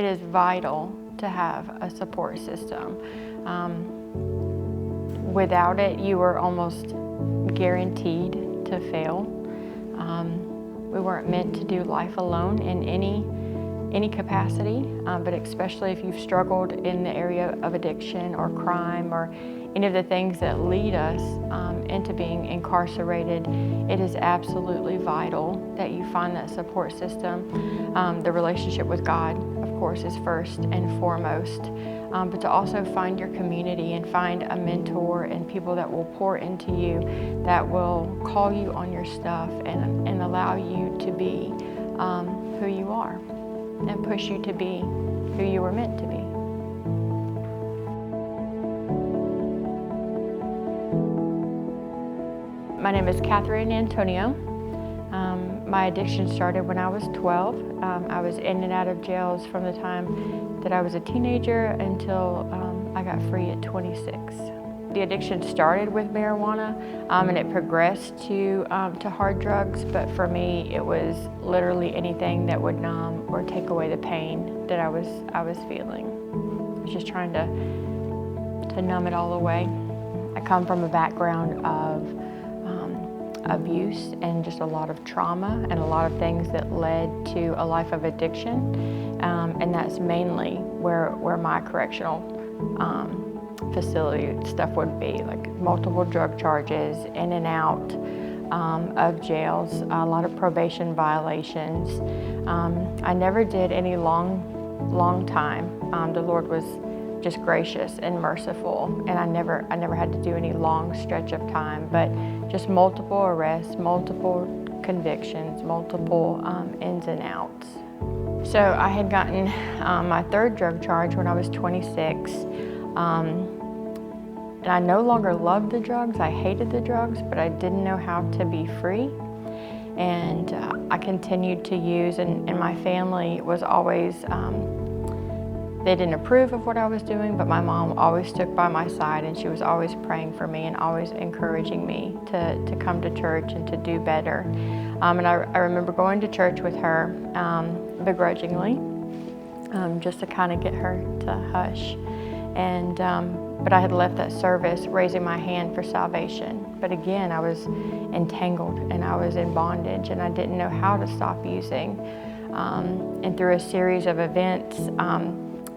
it is vital to have a support system. Without it, you are almost guaranteed to fail. We weren't meant to do life alone in any capacity, but especially if you've struggled in the area of addiction or crime or any of the things that lead us into being incarcerated. It is absolutely vital that you find that support system. The relationship with God, of course, is first and foremost, but to also find your community and find a mentor and people that will pour into you, that will call you on your stuff and allow you to be who you are and push you to be who you were meant to be. My name is Kathryn Antonio. My addiction started when I was 12. I was in and out of jails from the time that I was a teenager until I got free at 26. The addiction started with marijuana and it progressed to hard drugs, but for me it was literally anything that would numb or take away the pain that I was feeling. I was just trying to numb it all away. I come from a background of abuse and just a lot of trauma and a lot of things that led to a life of addiction, and that's mainly where my correctional facility stuff would be, like multiple drug charges, in and out of jails, a lot of probation violations. I never did any long time. The Lord was just gracious and merciful, and I never had to do any long stretch of time, but just multiple arrests, multiple convictions, multiple ins and outs. So I had gotten my third drug charge when I was 26. And I no longer loved the drugs. I hated the drugs, but I didn't know how to be free. And I continued to use, and my family was always, they didn't approve of what I was doing, but my mom always stuck by my side, and she was always praying for me and always encouraging me to come to church and to do better. And I remember going to church with her begrudgingly, just to kind of get her to hush. And but I had left that service raising my hand for salvation. But again, I was entangled and I was in bondage and I didn't know how to stop using. And through a series of events,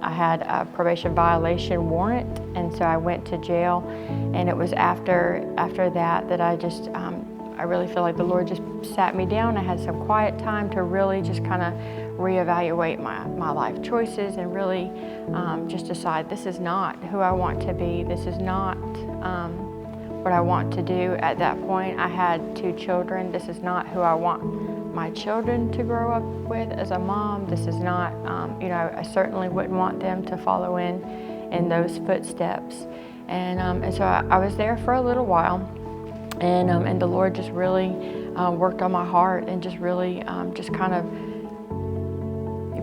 I had a probation violation warrant, and so I went to jail. And it was after that I just, I really feel like the Lord just sat me down. I had some quiet time to really just kind of reevaluate my life choices and really just decide this is not who I want to be. This is not what I want to do. At that point, I had 2 children. This is not who I want my children to grow up with as a mom. This is not, you know, I certainly wouldn't want them to follow in those footsteps. And so I was there for a little while, and the Lord just really worked on my heart and just really just kind of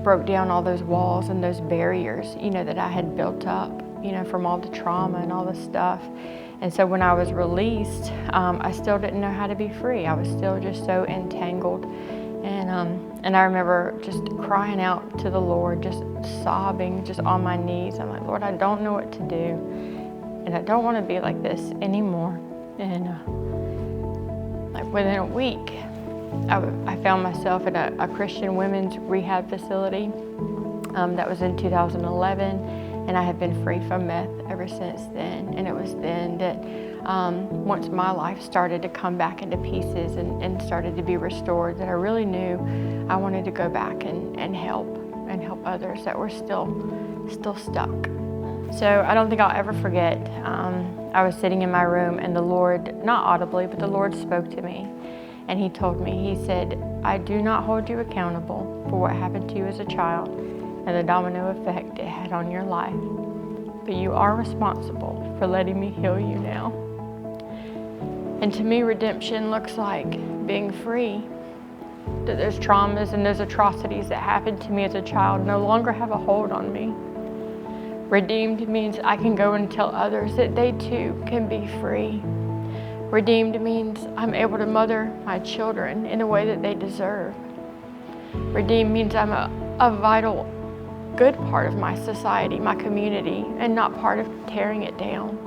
broke down all those walls and those barriers, you know, that I had built up, you know, from all the trauma and all the stuff. And so when I was released, I still didn't know how to be free. I was still just so entangled. And I remember just crying out to the Lord, just sobbing, just on my knees. I'm like, Lord, I don't know what to do. And I don't want to be like this anymore. And like within a week, I found myself at a Christian women's rehab facility. That was in 2011, and I have been free from meth ever since then. And it was then that once my life started to come back into pieces and started to be restored, that I really knew I wanted to go back and help others that were still stuck. So I don't think I'll ever forget, I was sitting in my room and the Lord, not audibly, but the Lord spoke to me. And he told me, he said, I do not hold you accountable for what happened to you as a child and the domino effect it had on your life. But you are responsible for letting me heal you now. And to me, redemption looks like being free. That those traumas and those atrocities that happened to me as a child no longer have a hold on me. Redeemed means I can go and tell others that they too can be free. Redeemed means I'm able to mother my children in a way that they deserve. Redeemed means I'm a vital good part of my society, my community, and not part of tearing it down.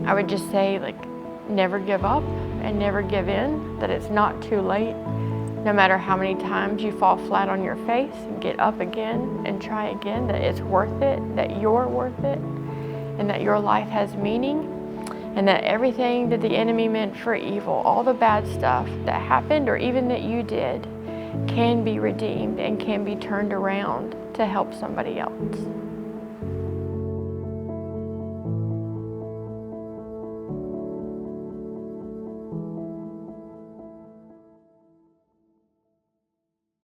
I would just say, like, never give up and never give in, that it's not too late. No matter how many times you fall flat on your face, and get up again and try again, that it's worth it, that you're worth it, and that your life has meaning, and that everything that the enemy meant for evil, all the bad stuff that happened or even that you did, can be redeemed and can be turned around to help somebody else.